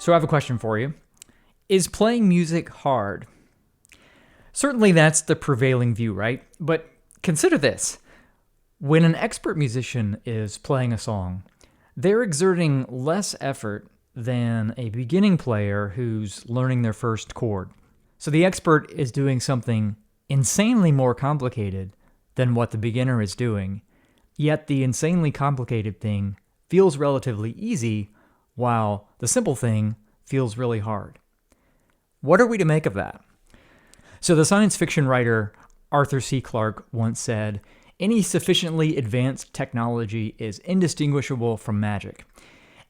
So I have a question for you. Is playing music hard? Certainly that's the prevailing view, right? But consider this. When an expert musician is playing a song, they're exerting less effort than a beginning player who's learning their first chord. So the expert is doing something insanely more complicated than what the beginner is doing, yet the insanely complicated thing feels relatively easy, while the simple thing feels really hard. What are we to make of that? So the science fiction writer Arthur C. Clarke once said, "Any sufficiently advanced technology is indistinguishable from magic."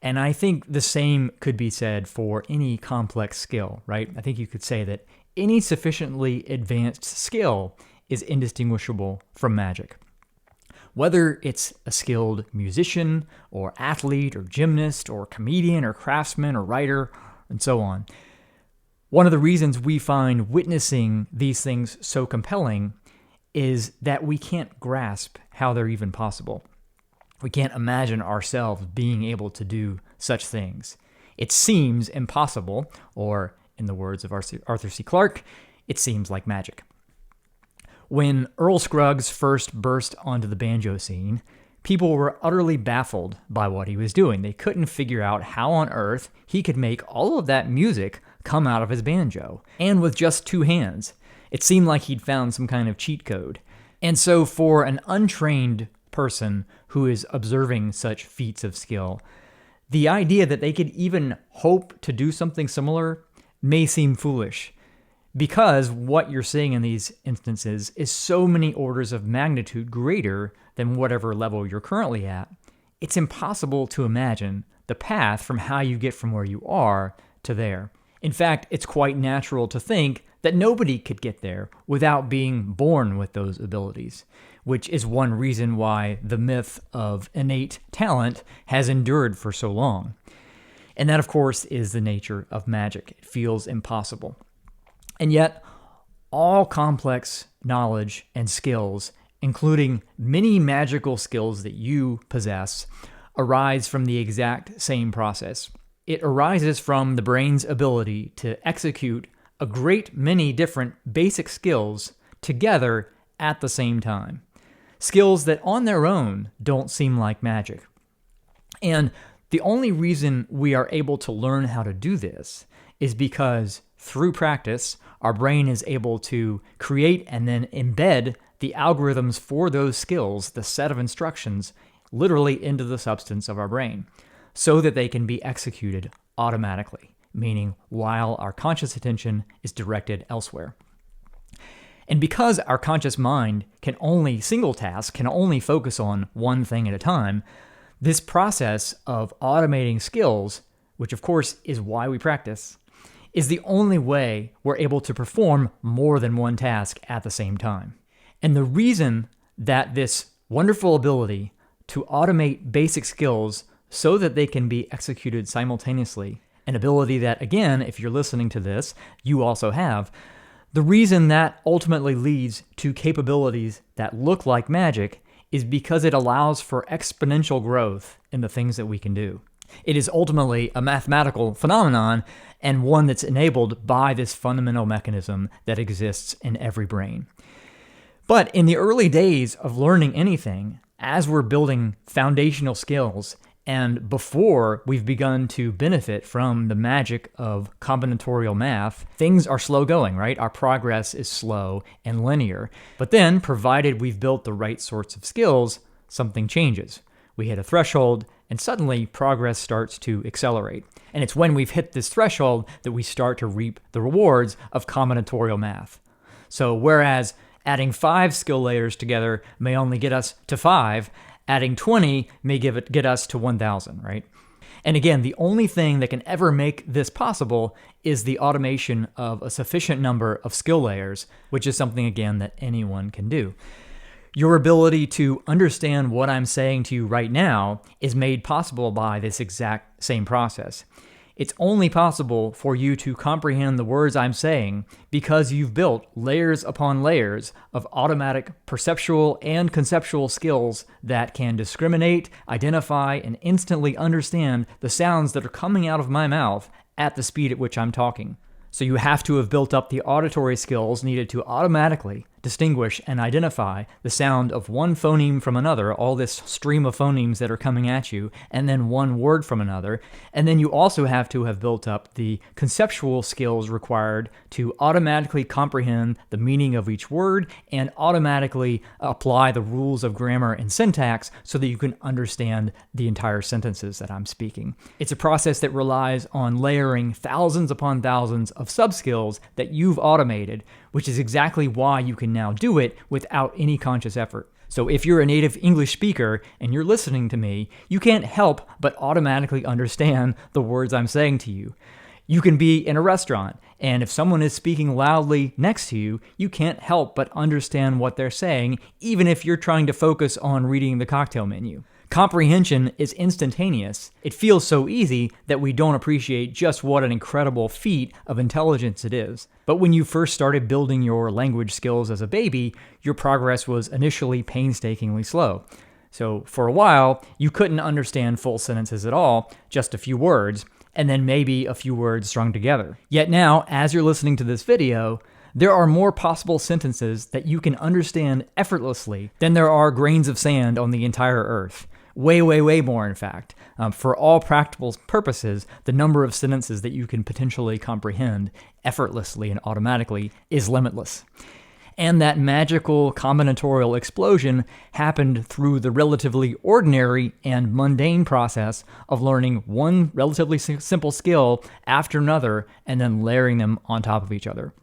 And I think the same could be said for any complex skill, right? I think you could say that any sufficiently advanced skill is indistinguishable from magic. Whether it's a skilled musician or athlete or gymnast or comedian or craftsman or writer and so on. One of the reasons we find witnessing these things so compelling is that we can't grasp how they're even possible. We can't imagine ourselves being able to do such things. It seems impossible, or in the words of Arthur C. Clarke, it seems like magic. When Earl Scruggs first burst onto the banjo scene, people were utterly baffled by what he was doing. They couldn't figure out how on earth he could make all of that music come out of his banjo, and with just two hands. It seemed like he'd found some kind of cheat code. And so for an untrained person who is observing such feats of skill, the idea that they could even hope to do something similar may seem foolish, because what you're seeing in these instances is so many orders of magnitude greater than whatever level you're currently at. It's impossible to imagine the path from how you get from where you are to there. In fact, it's quite natural to think that nobody could get there without being born with those abilities, which is one reason why the myth of innate talent has endured for so long. And that, of course, is the nature of magic. It feels impossible. And yet, all complex knowledge and skills, including many magical skills that you possess, arise from the exact same process. It arises from the brain's ability to execute a great many different basic skills together at the same time. Skills that on their own don't seem like magic. And the only reason we are able to learn how to do this is because through practice, our brain is able to create and then embed the algorithms for those skills, the set of instructions, literally into the substance of our brain, so that they can be executed automatically, meaning while our conscious attention is directed elsewhere. And because our conscious mind can only focus on one thing at a time, this process of automating skills, which of course is why we practice, is the only way we're able to perform more than one task at the same time. And the reason that this wonderful ability to automate basic skills so that they can be executed simultaneously, an ability that, again, if you're listening to this, you also have, the reason that ultimately leads to capabilities that look like magic is because it allows for exponential growth in the things that we can do. It is ultimately a mathematical phenomenon, and one that's enabled by this fundamental mechanism that exists in every brain. But in the early days of learning anything, as we're building foundational skills, and before we've begun to benefit from the magic of combinatorial math, things are slow going, right? Our progress is slow and linear. But then, provided we've built the right sorts of skills, something changes. We hit a threshold, and suddenly progress starts to accelerate. And it's when we've hit this threshold that we start to reap the rewards of combinatorial math. So whereas adding 5 skill layers together may only get us to 5, adding 20 may get us to 1,000, right? And again, the only thing that can ever make this possible is the automation of a sufficient number of skill layers, which is something, again, that anyone can do. Your ability to understand what I'm saying to you right now is made possible by this exact same process. It's only possible for you to comprehend the words I'm saying because you've built layers upon layers of automatic perceptual and conceptual skills that can discriminate, identify, and instantly understand the sounds that are coming out of my mouth at the speed at which I'm talking. So you have to have built up the auditory skills needed to automatically distinguish and identify the sound of one phoneme from another, all this stream of phonemes that are coming at you, and then one word from another. And then you also have to have built up the conceptual skills required to automatically comprehend the meaning of each word and automatically apply the rules of grammar and syntax so that you can understand the entire sentences that I'm speaking. It's a process that relies on layering thousands upon thousands of sub-skills that you've automated, which is exactly why you can now do it without any conscious effort. So if you're a native English speaker and you're listening to me, you can't help but automatically understand the words I'm saying to you. You can be in a restaurant, and if someone is speaking loudly next to you, you can't help but understand what they're saying, even if you're trying to focus on reading the cocktail menu. Comprehension is instantaneous. It feels so easy that we don't appreciate just what an incredible feat of intelligence it is. But when you first started building your language skills as a baby, your progress was initially painstakingly slow. So for a while, you couldn't understand full sentences at all, just a few words, and then maybe a few words strung together. Yet now, as you're listening to this video, there are more possible sentences that you can understand effortlessly than there are grains of sand on the entire earth. Way, way, way more, in fact. For all practical purposes, the number of sentences that you can potentially comprehend effortlessly and automatically is limitless. And that magical combinatorial explosion happened through the relatively ordinary and mundane process of learning one relatively simple skill after another and then layering them on top of each other.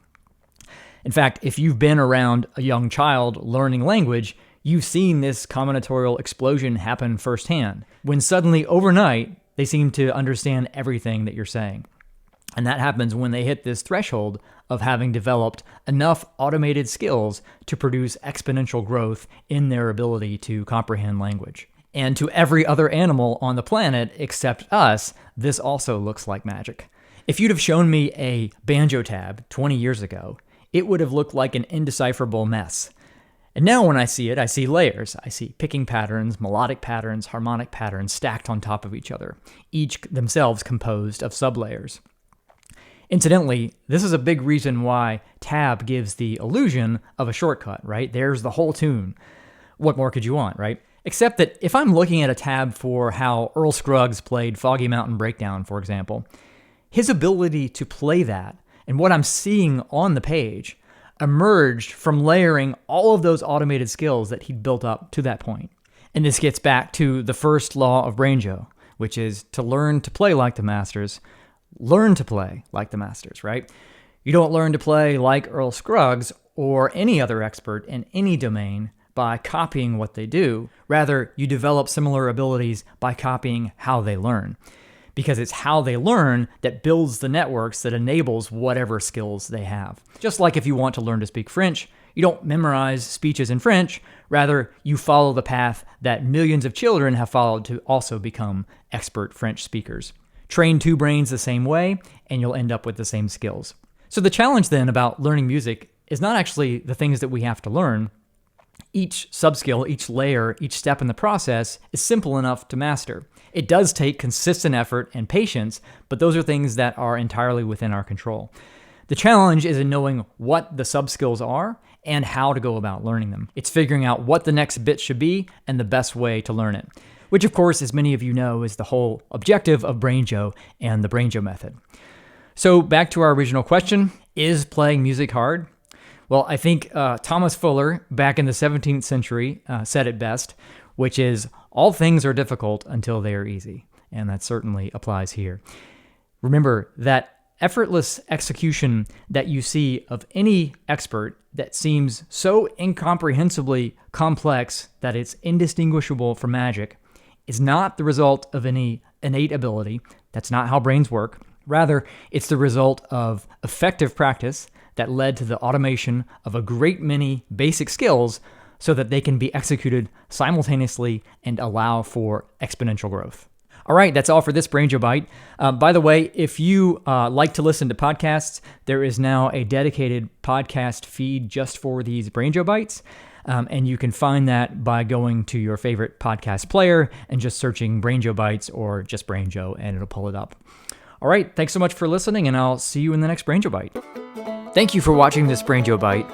In fact, if you've been around a young child learning language, you've seen this combinatorial explosion happen firsthand, when suddenly overnight, they seem to understand everything that you're saying. And that happens when they hit this threshold of having developed enough automated skills to produce exponential growth in their ability to comprehend language. And to every other animal on the planet except us, this also looks like magic. If you'd have shown me a Banjo tab 20 years ago, it would have looked like an indecipherable mess. And now when I see it, I see layers. I see picking patterns, melodic patterns, harmonic patterns stacked on top of each other, each themselves composed of sublayers. Incidentally, this is a big reason why tab gives the illusion of a shortcut, right? There's the whole tune. What more could you want, right? Except that if I'm looking at a tab for how Earl Scruggs played Foggy Mountain Breakdown, for example, his ability to play that and what I'm seeing on the page emerged from layering all of those automated skills that he'd built up to that point. And this gets back to the first law of Brainjo, which is to learn to play like the masters, learn to play like the masters, right? You don't learn to play like Earl Scruggs or any other expert in any domain by copying what they do. Rather, you develop similar abilities by copying how they learn. Because it's how they learn that builds the networks that enables whatever skills they have. Just like if you want to learn to speak French, you don't memorize speeches in French, rather you follow the path that millions of children have followed to also become expert French speakers. Train two brains the same way, and you'll end up with the same skills. So the challenge then about learning music is not actually the things that we have to learn. Each subskill, each layer, each step in the process is simple enough to master. It does take consistent effort and patience, but those are things that are entirely within our control. The challenge is in knowing what the subskills are and how to go about learning them. It's figuring out what the next bit should be and the best way to learn it, which of course, as many of you know, is the whole objective of Brainjo and the Brainjo method. So back to our original question, is playing music hard? Well, I think Thomas Fuller, back in the 17th century, said it best, which is, all things are difficult until they are easy. And that certainly applies here. Remember that effortless execution that you see of any expert that seems so incomprehensibly complex that it's indistinguishable from magic is not the result of any innate ability. That's not how brains work. Rather, it's the result of effective practice that led to the automation of a great many basic skills so that they can be executed simultaneously and allow for exponential growth. All right, that's all for this Brainjo Bite. By the way, if you like to listen to podcasts, there is now a dedicated podcast feed just for these Brainjo Bites. And you can find that by going to your favorite podcast player and just searching Brainjo Bites or just Brainjo, and it'll pull it up. All right, thanks so much for listening, and I'll see you in the next Brainjo Bite. Thank you for watching this Brainjo Bite.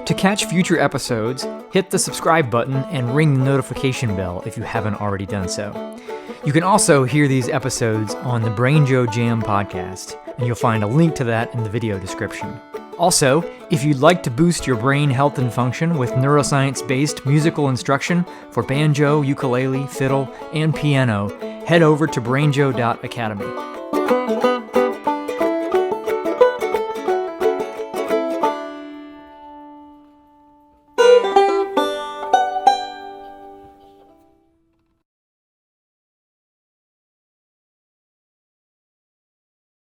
To catch future episodes, hit the subscribe button and ring the notification bell if you haven't already done so. You can also hear these episodes on the Brainjo Jam podcast, and you'll find a link to that in the video description. Also, if you'd like to boost your brain health and function with neuroscience-based musical instruction for banjo, ukulele, fiddle, and piano, head over to brainjo.academy.